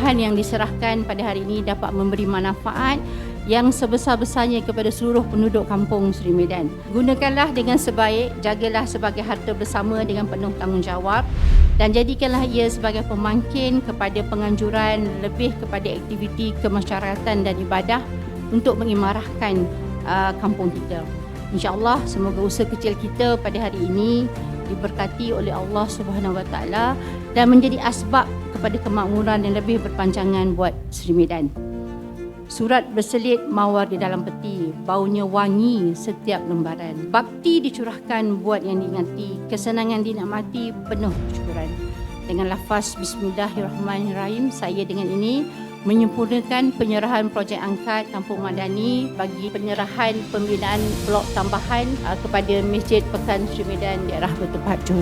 kemudahan yang diserahkan pada hari ini dapat memberi manfaat yang sebesar-besarnya kepada seluruh penduduk kampung Seri Medan. Gunakanlah dengan sebaik, jagalah sebagai harta bersama dengan penuh tanggungjawab dan jadikanlah ia sebagai pemangkin kepada penganjuran lebih kepada aktiviti kemasyarakatan dan ibadah untuk mengimarahkan kampung kita. InsyaAllah semoga usaha kecil kita pada hari ini diberkati oleh Allah Subhanahu Wa Taala dan menjadi asbab kepada kemakmuran yang lebih berpanjangan buat Seri Medan. Surat berselit mawar di dalam peti, baunya wangi setiap lembaran. Bakti dicurahkan buat yang diingati, kesenangan dinikmati penuh kesyukuran. Dengan lafaz Bismillahirrahmanirrahim, saya dengan ini menyempurnakan penyerahan projek angkat Kampung Madani bagi penyerahan pembinaan blok tambahan kepada Masjid Pekan Seri Medan daerah Batu Pacu.